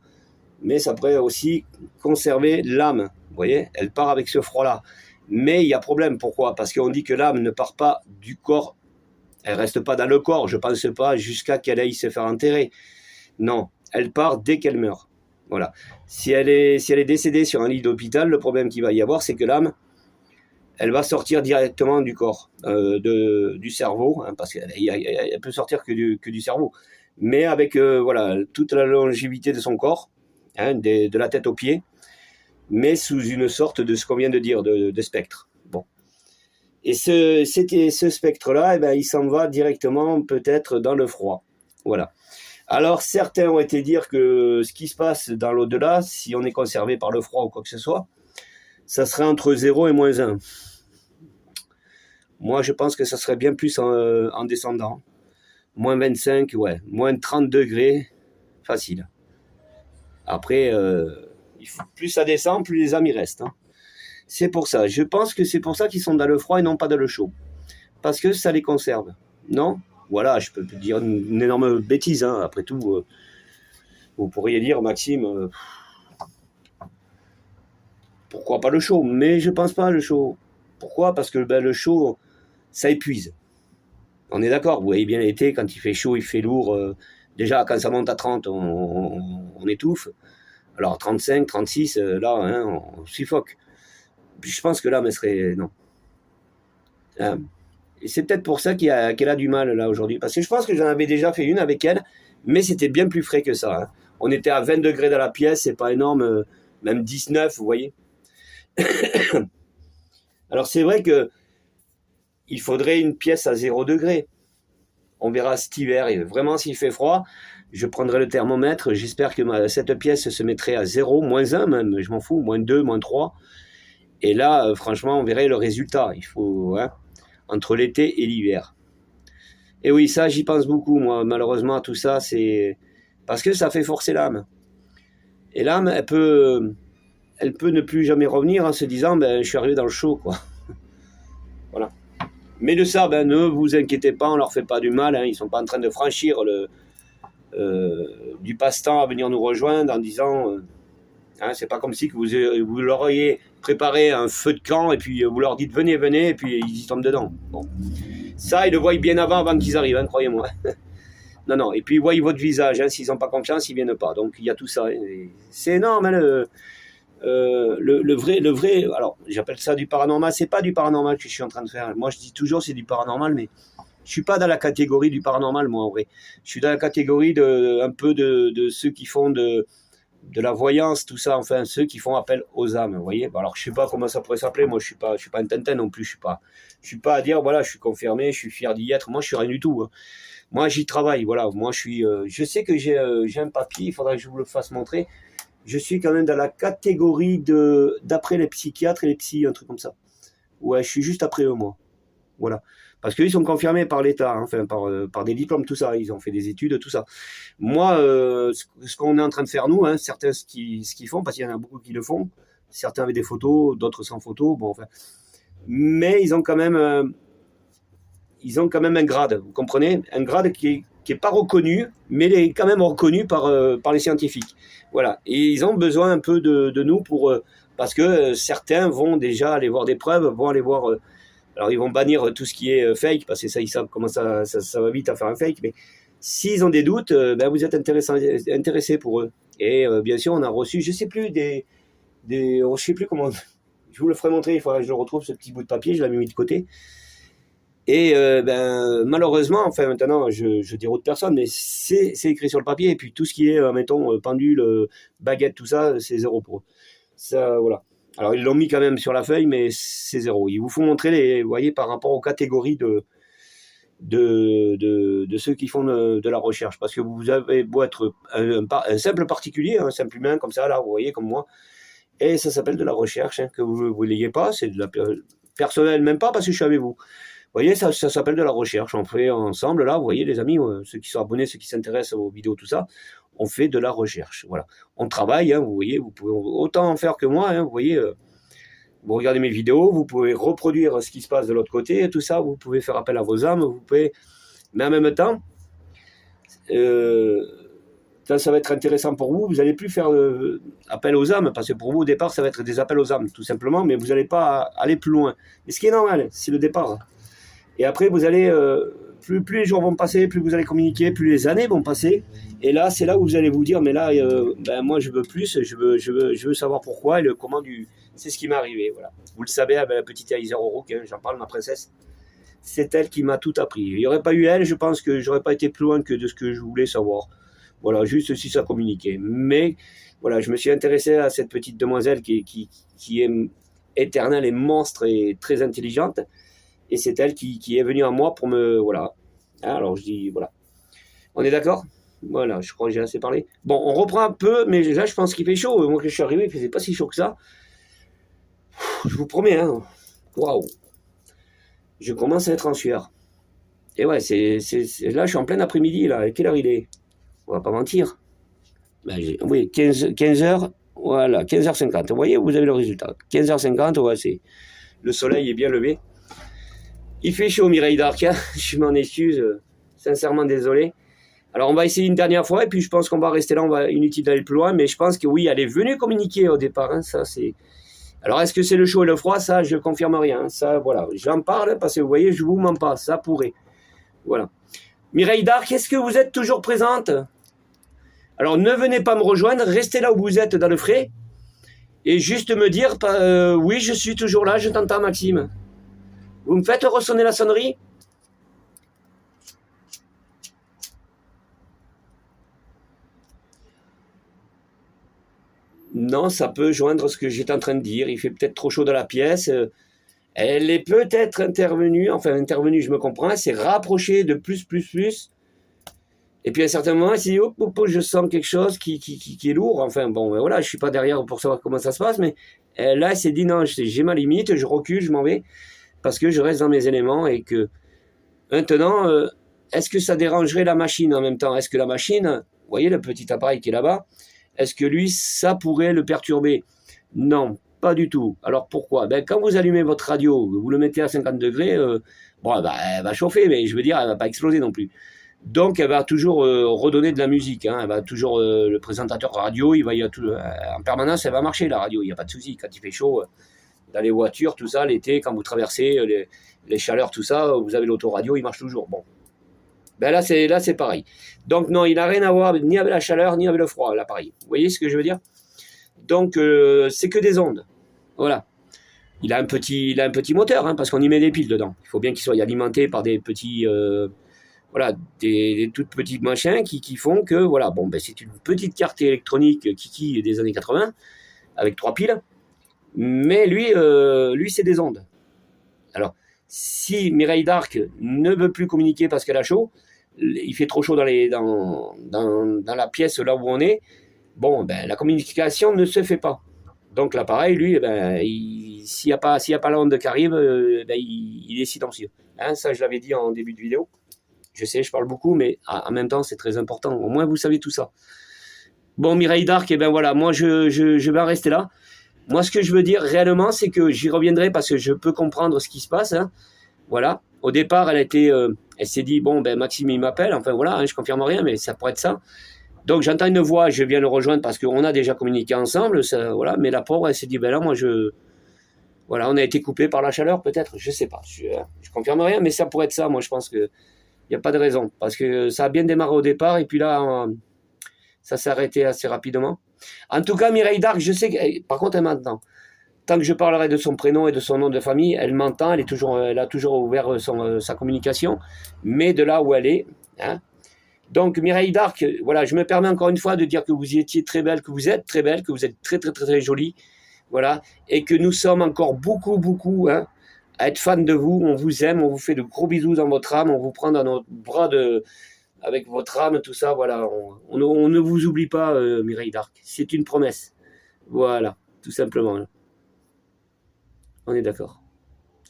mais ça pourrait aussi conserver l'âme. Vous voyez, elle part avec ce froid-là. Mais il y a problème. Pourquoi? Parce qu'on dit que l'âme ne part pas du corps. Elle reste pas dans le corps, je pense pas, jusqu'à qu'elle aille se faire enterrer. Non, elle part dès qu'elle meurt. Voilà. Si elle est décédée sur un lit d'hôpital, le problème qu'il va y avoir, c'est que l'âme, elle va sortir directement du corps, du cerveau, hein, parce qu'elle peut sortir que du cerveau. Mais avec toute la longévité de son corps, hein, de la tête aux pieds, mais sous une sorte de ce qu'on vient de dire, de spectre. Bon. Et ce spectre-là, il s'en va directement peut-être dans le froid. Voilà. Alors, certains ont été dire que ce qui se passe dans l'au-delà, si on est conservé par le froid ou quoi que ce soit, ça serait entre 0 et moins 1. Moi, je pense que ça serait bien plus en descendant. Moins 25, ouais. Moins 30 degrés, facile. Après, plus ça descend, plus les âmes y restent. Hein. C'est pour ça. Je pense que c'est pour ça qu'ils sont dans le froid et non pas dans le chaud. Parce que ça les conserve. Non? Voilà, je peux te dire une énorme bêtise. Hein. Après tout, vous pourriez dire, Maxime, pourquoi pas le chaud? Mais je pense pas le chaud. Pourquoi? Parce que le chaud, ça épuise. On est d'accord, vous voyez bien l'été, quand il fait chaud, il fait lourd. Déjà, quand ça monte à 30, on étouffe. Alors 35, 36, là, hein, on suffoque. Je pense que là, mais serait... Non. Et c'est peut-être pour ça qu'elle a du mal, là, aujourd'hui. Parce que je pense que j'en avais déjà fait une avec elle, mais c'était bien plus frais que ça. Hein. On était à 20 degrés dans la pièce, c'est pas énorme, même 19, vous voyez. Alors c'est vrai que il faudrait une pièce à 0 degré. On verra cet hiver. Et vraiment, s'il fait froid, je prendrai le thermomètre. J'espère que cette pièce se mettrait à 0, moins 1 même, je m'en fous, moins 2, moins 3. Et là, franchement, on verrait le résultat. Il faut, hein, entre l'été et l'hiver. Et oui, ça, j'y pense beaucoup, moi. Malheureusement, tout ça, c'est parce que ça fait forcer l'âme. Et l'âme, elle peut ne plus jamais revenir en se disant, je suis arrivé dans le chaud, quoi. Voilà. Mais de ça, ne vous inquiétez pas, on leur fait pas du mal. Hein, ils sont pas en train de franchir du passe-temps à venir nous rejoindre en disant... Hein, c'est pas comme si que vous leur auriez préparé un feu de camp et puis vous leur dites venez, et puis ils y tombent dedans. Bon. Ça, ils le voient bien avant qu'ils arrivent, hein, croyez-moi. Non, non. Et puis, ils voient votre visage. Hein. S'ils n'ont pas confiance, ils viennent pas. Donc, il y a tout ça. Hein. C'est énorme. Hein, le vrai. Alors, j'appelle ça du paranormal. C'est pas du paranormal que je suis en train de faire. Moi, je dis toujours c'est du paranormal, mais je suis pas dans la catégorie du paranormal, moi, en vrai. Je suis dans la catégorie un peu de ceux qui font de la voyance, tout ça. Enfin, ceux qui font appel aux âmes. Vous voyez. Alors, je sais pas comment ça pourrait s'appeler. Moi, je suis pas un Tintin non plus. Je suis pas à dire voilà, je suis confirmé, je suis fier d'y être. Moi, je suis rien du tout. Hein. Moi, j'y travaille, voilà. Moi, je sais que j'ai un papier, il faudra que je vous le fasse montrer. Je suis quand même dans la catégorie d'après les psychiatres et les psys, un truc comme ça. Ouais, je suis juste après eux, moi. Voilà. Parce qu'ils sont confirmés par l'État, hein, enfin, par des diplômes, tout ça. Ils ont fait des études, tout ça. Moi, ce qu'on est en train de faire, nous, hein, certains, ce qu'ils font, parce qu'il y en a beaucoup qui le font, certains avec des photos, d'autres sans photos, bon, enfin. Mais ils ont quand même un grade, vous comprenez? Un grade qui est pas reconnu, mais il est quand même reconnu par les scientifiques. Voilà. Et ils ont besoin un peu de nous parce que certains vont déjà aller voir des preuves, vont aller voir. Alors ils vont bannir tout ce qui est fake, parce que ça, ils savent comment ça va vite à faire un fake. Mais s'ils ont des doutes, ben vous êtes intéressés pour eux. Et bien sûr, on a reçu, je sais plus je sais plus comment. Je vous le ferai montrer. Il faudra que je retrouve ce petit bout de papier. Je l'avais mis de côté. Et malheureusement, enfin maintenant, je déroute personne, mais c'est écrit sur le papier. Et puis tout ce qui est, mettons, pendule, baguette, tout ça, c'est zéro pour eux. Ça, voilà. Alors ils l'ont mis quand même sur la feuille, mais c'est zéro. Il vous faut montrer vous voyez, par rapport aux catégories de ceux qui font de la recherche. Parce que vous avez beau être un simple particulier, un simple humain comme ça, là, vous voyez, comme moi, et ça s'appelle de la recherche, hein, que vous ne l'ayez pas, c'est de la personnelle, même pas parce que je suis avec vous. Vous voyez, ça s'appelle de la recherche. On fait ensemble, là, vous voyez, les amis, ceux qui sont abonnés, ceux qui s'intéressent aux vidéos, tout ça, on fait de la recherche. Voilà. On travaille, hein, vous voyez, vous pouvez autant en faire que moi, hein, vous voyez. Vous regardez mes vidéos, vous pouvez reproduire ce qui se passe de l'autre côté, tout ça, vous pouvez faire appel à vos âmes, vous pouvez. Mais en même temps, ça va être intéressant pour vous. Vous n'allez plus faire appel aux âmes, parce que pour vous, au départ, ça va être des appels aux âmes, tout simplement, mais vous n'allez pas aller plus loin. Mais ce qui est normal, c'est le départ. Et après, vous allez, plus les jours vont passer, plus vous allez communiquer, plus les années vont passer. Et là, c'est là où vous allez vous dire, mais là, moi, je veux plus, je veux savoir pourquoi et le comment c'est ce qui m'est arrivé. Voilà. Vous le savez, avec la petite Aïsa Roro, j'en parle, ma princesse, c'est elle qui m'a tout appris. Il n'y aurait pas eu elle, je pense que j'aurais pas été plus loin que de ce que je voulais savoir. Voilà, juste si ça communiquait. Mais voilà, je me suis intéressé à cette petite demoiselle qui est éternelle et monstre et très intelligente. Et c'est elle qui est venue à moi pour me... Voilà. Alors je dis, voilà. On est d'accord? Voilà, je crois que j'ai assez parlé. Bon, on reprend un peu, mais là je pense qu'il fait chaud. Moi que je suis arrivé, il faisait pas si chaud que ça. Je vous promets, hein. Waouh. Je commence à être en sueur. Et ouais, là je suis en plein après-midi, là. Quelle heure il est? On va pas mentir. Oui, 15 heures. Voilà, 15h50. Vous voyez, vous avez le résultat. 15h50, ouais, le soleil est bien levé. Il fait chaud, Mireille Darc, hein. Je m'en excuse, sincèrement désolé. Alors on va essayer une dernière fois et puis je pense qu'on va rester là, inutile d'aller plus loin, mais je pense que oui, elle est venue communiquer au départ, hein, ça c'est... Alors est-ce que c'est le chaud et le froid? Ça, je confirme rien, hein. Ça, voilà, j'en parle parce que vous voyez, je vous mens pas, ça pourrait. Voilà. Mireille Darc, est-ce que vous êtes toujours présente? Alors ne venez pas me rejoindre, restez là où vous êtes dans le frais et juste me dire, oui, je suis toujours là, je t'entends Maxime. Vous me faites ressonner la sonnerie? Non, ça peut joindre ce que j'étais en train de dire. Il fait peut-être trop chaud dans la pièce. Elle est peut-être intervenue. Enfin, intervenue, je me comprends. Elle s'est rapprochée de plus. Et puis à un certain moment, elle s'est dit, oh, je sens quelque chose qui est lourd. Enfin, bon, ben voilà, je suis pas derrière pour savoir comment ça se passe. Mais là, elle s'est dit, non, j'ai ma limite, je recule, je m'en vais. Parce que je reste dans mes éléments et que maintenant, est-ce que ça dérangerait la machine en même temps? Est-ce que la machine, vous voyez le petit appareil qui est là-bas, est-ce que lui, ça pourrait le perturber? Non, pas du tout. Alors pourquoi? Quand vous allumez votre radio, vous le mettez à 50 degrés, elle va chauffer, mais je veux dire, elle va pas exploser non plus. Donc elle va toujours redonner de la musique, hein. Elle va toujours, le présentateur radio, en permanence, elle va marcher la radio, il n'y a pas de souci. Quand il fait chaud, dans les voitures, tout ça, l'été, quand vous traversez les chaleurs, tout ça, vous avez l'autoradio, il marche toujours. Bon. Ben là, c'est pareil. Donc non, il n'a rien à voir ni avec la chaleur, ni avec le froid, l'appareil. Vous voyez ce que je veux dire? Donc, c'est que des ondes. Voilà. Il a un petit moteur, hein, parce qu'on y met des piles dedans. Il faut bien qu'il soit alimenté par des petits... voilà, des toutes petites machins qui font que, voilà, bon, ben, c'est une petite carte électronique Kiki des années 80, avec 3 piles. Mais lui c'est des ondes. Alors, si Mireille d'Arc ne veut plus communiquer parce qu'elle a chaud, il fait trop chaud dans la pièce là où on est, bon, ben, la communication ne se fait pas. Donc l'appareil, lui, ben, s'il n'y a pas la onde qui arrive, ben, il est silencieux. Hein, ça, je l'avais dit en début de vidéo. Je sais, je parle beaucoup, mais en même temps, c'est très important. Au moins, vous savez tout ça. Bon, Mireille d'Arc, eh ben voilà, moi, je vais en rester là. Moi, ce que je veux dire réellement, c'est que j'y reviendrai parce que je peux comprendre ce qui se passe. Hein. Voilà. Au départ, elle s'est dit, bon, ben Maxime, il m'appelle. Enfin, voilà, hein, je confirme rien, mais ça pourrait être ça. Donc, j'entends une voix, je viens le rejoindre parce qu'on a déjà communiqué ensemble. Ça, voilà. Mais la pauvre, elle s'est dit, ben là, moi, voilà, on a été coupé par la chaleur, peut-être. Je sais pas. Je confirme rien, mais ça pourrait être ça. Moi, je pense que il n'y a pas de raison. Parce que ça a bien démarré au départ et puis là, ça s'est arrêté assez rapidement. En tout cas, Mireille d'Arc, je sais que... Par contre, elle m'entend. Tant que je parlerai de son prénom et de son nom de famille, elle m'entend, elle a toujours ouvert sa communication, mais de là où elle est. Hein. Donc, Mireille d'Arc, voilà, je me permets encore une fois de dire que vous étiez très belle, que vous êtes très belle, que vous êtes très, très, très, très jolie, voilà, et que nous sommes encore beaucoup, beaucoup, hein, à être fans de vous, on vous aime, on vous fait de gros bisous dans votre âme, on vous prend dans notre bras avec votre âme, tout ça, voilà, on ne vous oublie pas, Mireille d'Arc, c'est une promesse, voilà, tout simplement. Là. On est d'accord.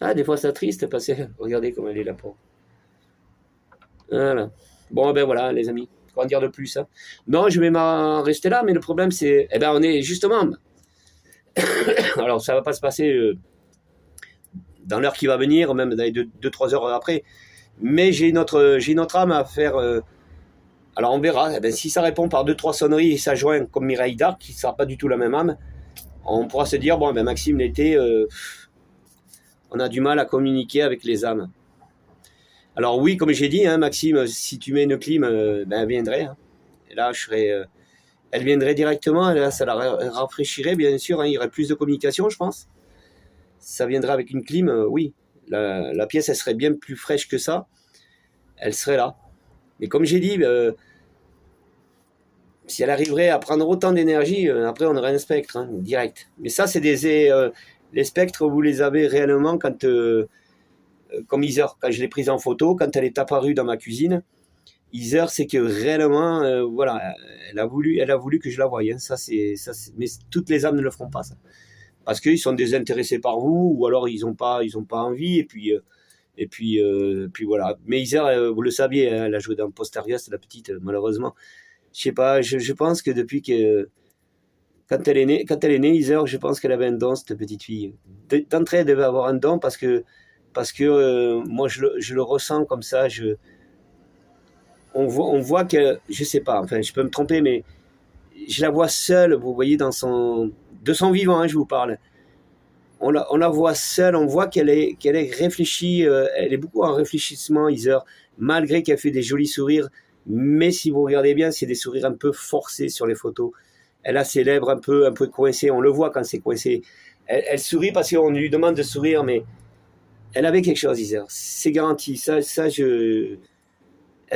Ah, des fois, c'est triste parce que regardez comme elle est là pour. Voilà. Bon, ben voilà, les amis. Quoi en dire de plus hein. Non, je vais m'en rester là, mais le problème, c'est. Eh ben, on est justement. Alors, ça va pas se passer dans l'heure qui va venir, même dans les 2-3 heures après. Mais j'ai une autre âme à faire. Alors, on verra. Eh ben, si ça répond par 2-3 sonneries et ça joint comme Mireille d'Arc, qui ne sera pas du tout la même âme, on pourra se dire bon, ben, Maxime l'été. On a du mal à communiquer avec les âmes. Alors oui, comme j'ai dit, hein, Maxime, si tu mets une clim, ben, elle viendrait. Hein. Et là, elle viendrait directement, et là, ça la rafraîchirait, bien sûr. Hein, il y aurait plus de communication, je pense. Ça viendrait avec une clim, oui. La pièce, elle serait bien plus fraîche que ça. Elle serait là. Mais comme j'ai dit, si elle arriverait à prendre autant d'énergie, après, on aurait un spectre, hein, direct. Mais ça, c'est les spectres, vous les avez réellement quand... comme Heather, quand je l'ai prise en photo, quand elle est apparue dans ma cuisine, Heather, c'est que réellement, voilà, elle a voulu que je la voie. Hein. Mais toutes les âmes ne le feront pas, ça. Parce qu'ils sont désintéressés par vous, ou alors ils n'ont pas envie, et puis voilà. Mais Heather, vous le saviez, hein, elle a joué dans Posterius, la petite, malheureusement. Je sais pas, je pense que depuis que... Quand elle est née, Heather, je pense qu'elle avait un don, cette petite fille. D'entrée, elle devait avoir un don parce que moi, je le ressens comme ça. On voit que, je sais pas, enfin, je peux me tromper, mais je la vois seule, vous voyez, de son vivant, hein, je vous parle. On la voit seule, on voit qu'elle est réfléchie, elle est beaucoup en réfléchissement, Heather, malgré qu'elle fait des jolis sourires, mais si vous regardez bien, c'est des sourires un peu forcés sur les photos. Elle a ses lèvres un peu coincées, on le voit quand c'est coincé. Elle sourit parce qu'on lui demande de sourire, mais elle avait quelque chose, Heather. C'est garanti. Ça, est-ce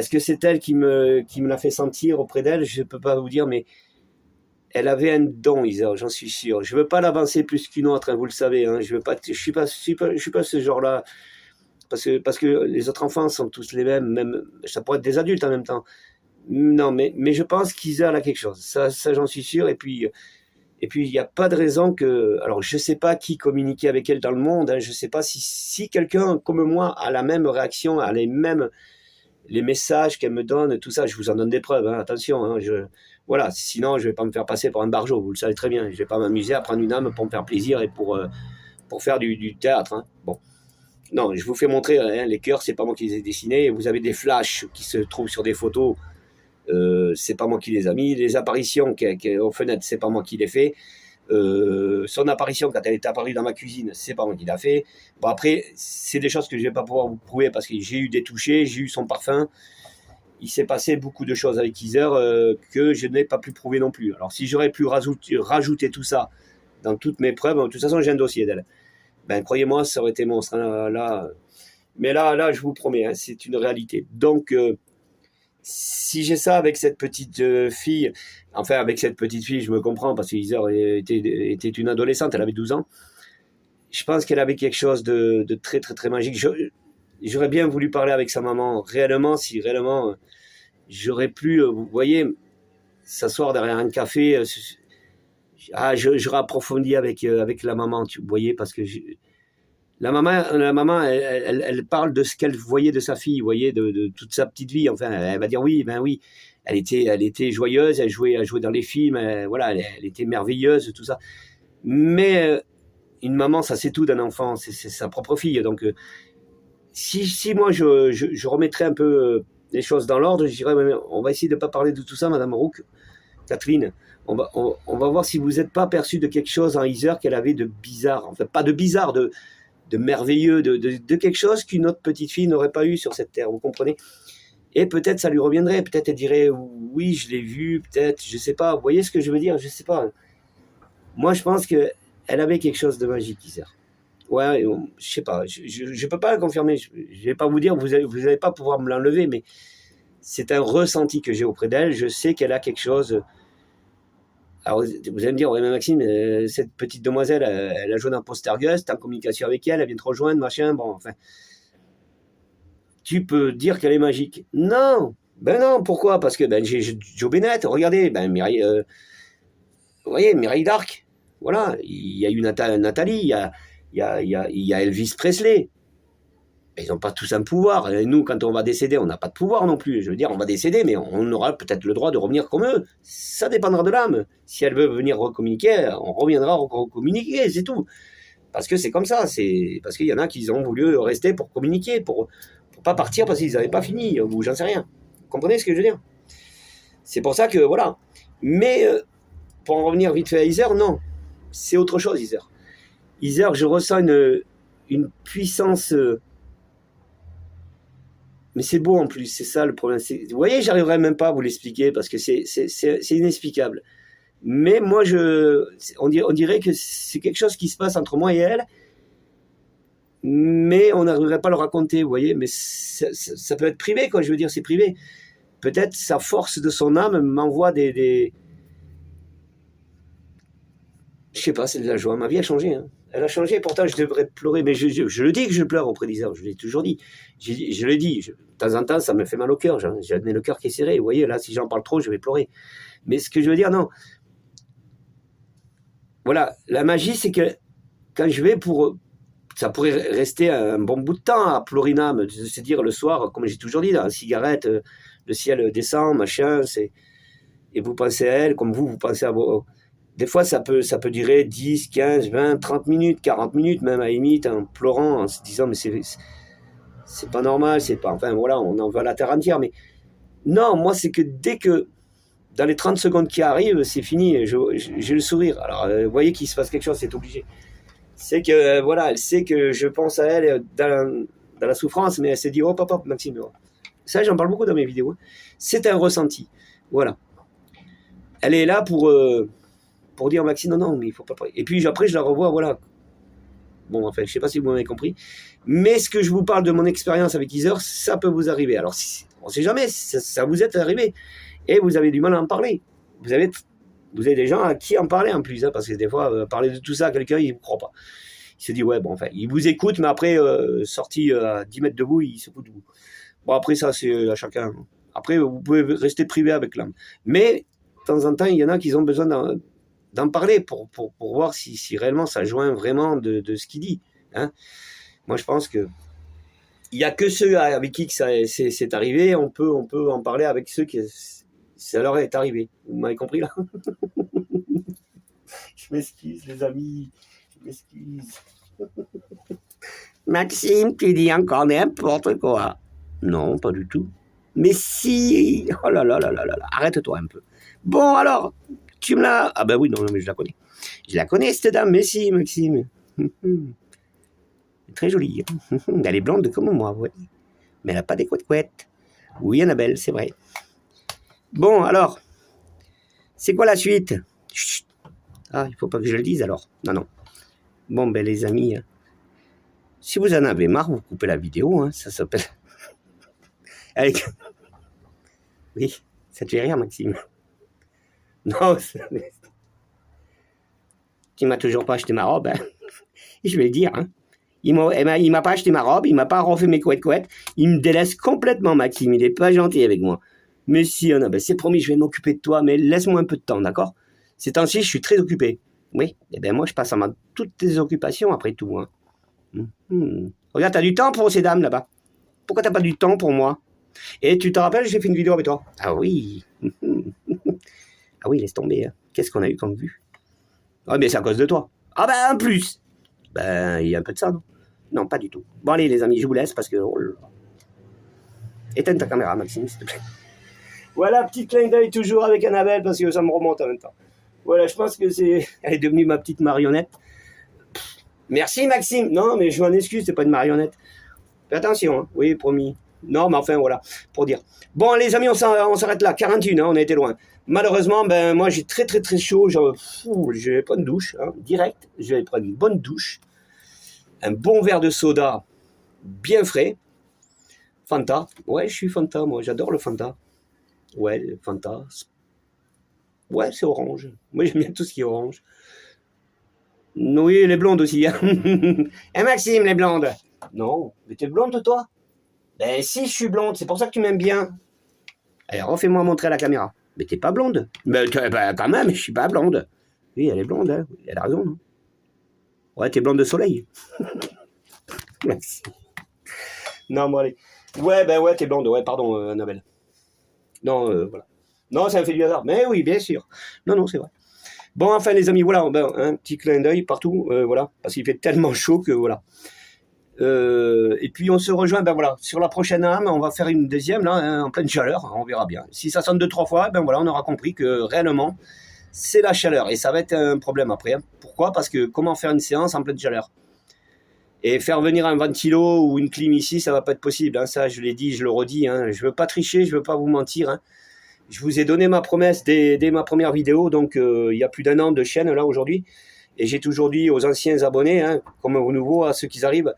que c'est elle qui me l'a fait sentir auprès d'elle? Je ne peux pas vous dire, mais elle avait un don, Heather, j'en suis sûr. Je ne veux pas l'avancer plus qu'une autre, hein, vous le savez. Hein. Je suis pas ce genre-là. Parce que les autres enfants sont tous les mêmes, ça pourrait être des adultes en même temps. Non, mais je pense qu'Heather a quelque chose. Ça j'en suis sûr. Et puis, il n'y a pas de raison que... Alors, je ne sais pas qui communiquait avec elle dans le monde. Hein, je ne sais pas si quelqu'un, comme moi, a la même réaction, a les messages qu'elle me donne, tout ça. Je vous en donne des preuves, hein, attention. Hein, voilà, sinon, je ne vais pas me faire passer pour un barjot. Vous le savez très bien. Je ne vais pas m'amuser à prendre une âme pour me faire plaisir et pour faire du théâtre. Hein. Bon. Non, je vous fais montrer, hein, les cœurs, c'est pas moi qui les ai dessinés. Vous avez des flashs qui se trouvent sur des photos. C'est pas moi qui les ai mis. Les apparitions aux fenêtres, c'est pas moi qui les fait. Son apparition quand elle est apparue dans ma cuisine, c'est pas moi qui l'a fait. Bon, après, c'est des choses que je vais pas pouvoir vous prouver parce que j'ai eu des touchés, j'ai eu son parfum. il s'est passé beaucoup de choses avec Heather que je n'ai pas pu prouver non plus. Alors, si j'aurais pu rajouter tout ça dans toutes mes preuves, de toute façon, j'ai un dossier d'elle. Ben, croyez-moi, ça aurait été monstre. Hein, là. Mais là, je vous promets, hein, c'est une réalité. Donc, si j'ai ça avec cette petite fille, enfin, avec cette petite fille, je me comprends, parce que Heather était une adolescente, elle avait 12 ans. Je pense qu'elle avait quelque chose de très, très, très magique. J'aurais bien voulu parler avec sa maman, réellement, si réellement j'aurais pu, vous voyez, s'asseoir derrière un café. J'aurais approfondi avec la maman, vous voyez, parce que la maman elle parle de ce qu'elle voyait de sa fille, vous voyez, de toute sa petite vie. Enfin, elle va dire oui, ben oui, elle était joyeuse, elle jouait dans les films, voilà, elle était merveilleuse, tout ça. Mais une maman, ça c'est tout d'un enfant, c'est sa propre fille. Donc, si moi je remettrais un peu les choses dans l'ordre, je dirais, on va essayer de ne pas parler de tout ça, Madame Roux, Kathleen. On va voir si vous n'êtes pas perçu de quelque chose en Heather qu'elle avait de bizarre. Enfin, pas de bizarre, de merveilleux, de quelque chose qu'une autre petite fille n'aurait pas eu sur cette terre, vous comprenez? Et peut-être ça lui reviendrait, peut-être elle dirait oui, je l'ai vu, peut-être, je sais pas, vous voyez ce que je veux dire, je sais pas. Moi, je pense qu'elle avait quelque chose de magique, Heather. Ouais, je sais pas, je peux pas la confirmer, je vais pas vous dire, vous allez pas pouvoir me l'enlever, mais c'est un ressenti que j'ai auprès d'elle, je sais qu'elle a quelque chose. Alors, vous allez me dire, ouais, mais Maxime, cette petite demoiselle, elle a joué dans Postergus, t'es en communication avec elle, elle vient te rejoindre, machin, bon, enfin. Tu peux dire qu'elle est magique. Non, ben non, pourquoi? Parce que ben, j'ai Joe Bennett, regardez, ben, vous voyez, Mireille Darc, voilà, il y a eu Nathalie, il y a Elvis Presley. Ils n'ont pas tous un pouvoir. Et nous, quand on va décéder, on n'a pas de pouvoir non plus. Je veux dire, on va décéder, mais on aura peut-être le droit de revenir comme eux. Ça dépendra de l'âme. Si elle veut venir recommuniquer, on reviendra recommuniquer, c'est tout. Parce que c'est comme ça. C'est parce qu'il y en a qui ont voulu rester pour communiquer, pour pas partir parce qu'ils n'avaient pas fini, ou j'en sais rien. Vous comprenez ce que je veux dire? C'est pour ça que, voilà. Mais, pour en revenir vite fait à Heather, non. C'est autre chose, Heather. Heather, je ressens une puissance... mais c'est beau en plus, c'est ça le problème. Vous voyez, j'arriverai même pas à vous l'expliquer parce que c'est inexplicable. Mais moi, on dirait que c'est quelque chose qui se passe entre moi et elle, mais on n'arriverait pas à le raconter, vous voyez. Mais ça peut être privé, quoi, je veux dire, c'est privé. Peut-être sa force de son âme m'envoie des... Je sais pas, c'est de la joie. Ma vie a changé, hein. Elle a changé, pourtant je devrais pleurer, mais je le dis que je pleure auprès d'Heather, je l'ai toujours dit. Je le dis, de temps en temps ça me fait mal au cœur, j'ai le cœur qui est serré, vous voyez, là si j'en parle trop je vais pleurer. Mais ce que je veux dire, non. Voilà, la magie c'est que quand je vais ça pourrait rester un bon bout de temps à Florinam, de se dire le soir, comme j'ai toujours dit, dans la cigarette, le ciel descend, machin, et vous pensez à elle comme vous pensez à vos... Des fois, ça peut durer 10, 15, 20, 30 minutes, 40 minutes, même à la limite, en pleurant, en se disant, mais c'est pas normal, c'est pas... Enfin, voilà, on en veut à la terre entière, mais... Non, moi, c'est que dès que, dans les 30 secondes qui arrivent, c'est fini, j'ai le sourire. Alors, vous voyez qu'il se passe quelque chose, c'est obligé. C'est que, voilà, elle sait que je pense à elle dans la souffrance, mais elle s'est dit, oh, papa, Maxime, ça, j'en parle beaucoup dans mes vidéos. C'est un ressenti, voilà. Elle est là pour dire Maxime, non, mais il faut pas... Et puis après, je la revois, voilà. Bon, enfin, je sais pas si vous m'avez compris. Mais ce que je vous parle de mon expérience avec Heather, ça peut vous arriver. Alors, on sait jamais, ça vous est arrivé. Et vous avez du mal à en parler. Vous avez des gens à qui en parler en plus, hein, parce que des fois, parler de tout ça à quelqu'un, il ne croit pas. Il se dit, ouais, bon, enfin, il vous écoute, mais après, sorti à 10 mètres de vous, il se fout de vous. Bon, après, ça, c'est à chacun. Après, vous pouvez rester privé avec l'âme. Mais, de temps en temps, il y en a qui ont besoin d'en parler pour voir si réellement ça joint vraiment de ce qu'il dit. Hein. Moi, je pense que il n'y a que ceux avec qui c'est arrivé. On peut en parler avec ceux qui ça leur est arrivé. Vous m'avez compris là? Je m'excuse, les amis. Je m'excuse. Maxime, tu dis encore n'importe quoi. Non, pas du tout. Mais si... Oh là là là là là, arrête-toi un peu. Bon, alors... Tu me l'as... Ah ben oui, non, mais je la connais. Je la connais, cette dame, mais si, Maxime. Très jolie. Elle est blonde comme moi, oui. Mais elle n'a pas des couettes. Oui, Annabelle, c'est vrai. Bon, alors, c'est quoi la suite? Chut. Ah, il faut pas que je le dise alors. Non, non. Bon, ben les amis, si vous en avez marre, vous coupez la vidéo, hein, ça s'appelle... Avec... Oui, ça te fait rire, Maxime? Non, tu m'as toujours pas acheté ma robe, hein. Je vais le dire, hein. Il m'a pas acheté ma robe, il m'a pas refait mes couettes. Il me délaisse complètement, Maxime. Il est pas gentil avec moi. Mais si, ben c'est promis, je vais m'occuper de toi, mais laisse-moi un peu de temps, d'accord? Ces temps-ci, je suis très occupé. Oui, et ben moi, je passe à toutes tes occupations après tout, hein. Regarde, t'as du temps pour ces dames là-bas. Pourquoi t'as pas du temps pour moi? Et tu te rappelles, j'ai fait une vidéo avec toi. Ah oui. Ah oui, laisse tomber. Hein. Qu'est-ce qu'on a eu comme vue? Ah, mais c'est à cause de toi. Ah ben, en plus. Ben, il y a un peu de ça, non? Non, pas du tout. Bon, allez, les amis, je vous laisse parce que... Oh là là. Éteins ta caméra, Maxime, s'il te plaît. Voilà, petit clin d'œil toujours avec Annabelle parce que ça me remonte en même temps. Voilà, je pense que c'est... Elle est devenue ma petite marionnette. Merci, Maxime. Non, mais je m'en excuse, c'est pas une marionnette. Fais attention, hein. Oui, promis. Non, mais enfin, voilà, pour dire. Bon, les amis, on s'arrête là. 41, hein, on a été loin. Malheureusement, ben, moi, j'ai très chaud. Je vais prendre une douche, hein, direct. Je vais prendre une bonne douche. Un bon verre de soda bien frais. Fanta. Ouais, je suis Fanta, moi. J'adore le Fanta. Ouais, le Fanta. Ouais, c'est orange. Moi, j'aime bien tout ce qui est orange. Oui, les blondes aussi. Hein. Et Maxime, les blondes. Non, mais t'es blonde, toi? Ben si, je suis blonde. C'est pour ça que tu m'aimes bien. Allez, refais-moi montrer à la caméra. Mais t'es pas blonde. Ben quand même, je suis pas blonde. Oui, elle est blonde, hein. Elle a raison, non? Ouais, t'es blonde de soleil. Merci. Non, bon, allez. Ouais, ben ouais, t'es blonde. Ouais, pardon, Annabelle. Non, voilà. Non, ça me fait du hasard. Mais oui, bien sûr. Non, non, c'est vrai. Bon, enfin, les amis, voilà, ben, un petit clin d'œil partout, voilà, parce qu'il fait tellement chaud que voilà. Et puis on se rejoint, ben voilà, sur la prochaine âme, on va faire une deuxième là, hein, en pleine chaleur, on verra bien. Si ça sonne 2-3 fois, ben voilà, on aura compris que réellement, c'est la chaleur et ça va être un problème après. Hein. Pourquoi? Parce que comment faire une séance en pleine chaleur? Et faire venir un ventilo ou une clim ici, ça va pas être possible. Hein. Ça, je l'ai dit, je le redis. Hein. Je veux pas tricher, je veux pas vous mentir. Hein. Je vous ai donné ma promesse dès ma première vidéo, donc il y a plus d'1 an de chaîne là aujourd'hui. Et j'ai toujours dit aux anciens abonnés, hein, comme aux nouveaux, à ceux qui arrivent,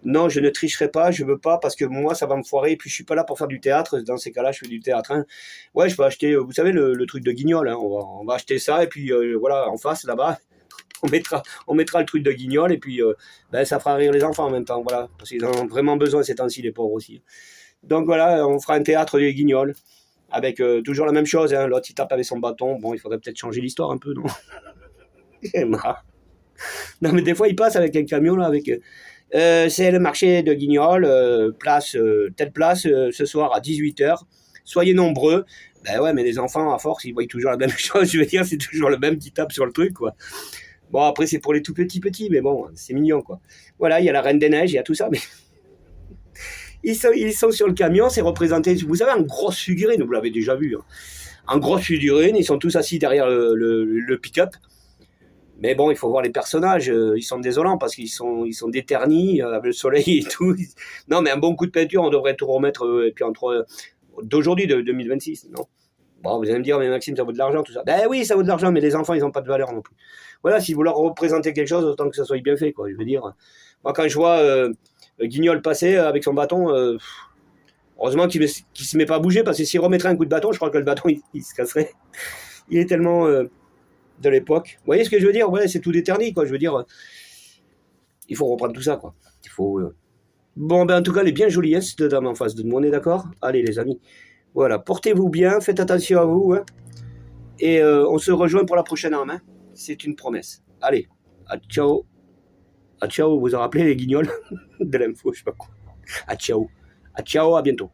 non, je ne tricherai pas, je veux pas, parce que moi, ça va me foirer, et puis je suis pas là pour faire du théâtre, dans ces cas-là, je fais du théâtre. Hein. Ouais, je peux acheter, vous savez, le truc de Guignol, hein, on va acheter ça, et puis voilà, en face, là-bas, on mettra le truc de Guignol, et puis ben, ça fera rire les enfants en même temps, voilà, parce qu'ils en ont vraiment besoin ces temps-ci, les pauvres aussi. Donc voilà, on fera un théâtre de Guignol, avec toujours la même chose, hein, l'autre il tape avec son bâton, bon, il faudrait peut-être changer l'histoire un peu, non? Non, mais des fois, il passe avec un camion, là, avec... c'est le marché de Guignol, telle place, ce soir à 18h. Soyez nombreux. Ben ouais, mais les enfants, à force, ils voient toujours la même chose. Je veux dire, c'est toujours le même qui tape sur le truc, quoi. Bon, après, c'est pour les tout petits, mais bon, c'est mignon, quoi. Voilà, il y a la Reine des Neiges, il y a tout ça, mais... Ils sont sur le camion, c'est représenté... Vous savez, en grosse figurine, vous l'avez déjà vu. Hein. En grosse figurine, ils sont tous assis derrière le pick-up. Mais bon, il faut voir les personnages, ils sont désolants parce qu'ils sont déternis avec le soleil et tout. Non, mais un bon coup de peinture, on devrait tout remettre, et puis entre d'aujourd'hui, de 2026, non? Bon, vous allez me dire, mais Maxime, ça vaut de l'argent, tout ça. Ben oui, ça vaut de l'argent, mais les enfants, ils n'ont pas de valeur non plus. Voilà, si vous leur représentez quelque chose, autant que ça soit bien fait, quoi. Je veux dire, moi, quand je vois Guignol passer avec son bâton, heureusement qu'il se met pas à bouger, parce que s'il remettrait un coup de bâton, je crois que le bâton, il se casserait. Il est tellement... de l'époque. Vous voyez ce que je veux dire? Ouais, c'est tout déterni, quoi. Je veux dire, il faut reprendre tout ça, quoi. Il faut... Bon, ben en tout cas, elle est bien jolie, hein, cette dame en face de nous, on est d'accord? Allez, les amis. Voilà, portez-vous bien, faites attention à vous, hein. Et on se rejoint pour la prochaine arme, hein. C'est une promesse. Allez, à ciao. À ciao, vous vous en rappelez, les guignols de l'info, je sais pas quoi. À ciao. À ciao, à bientôt.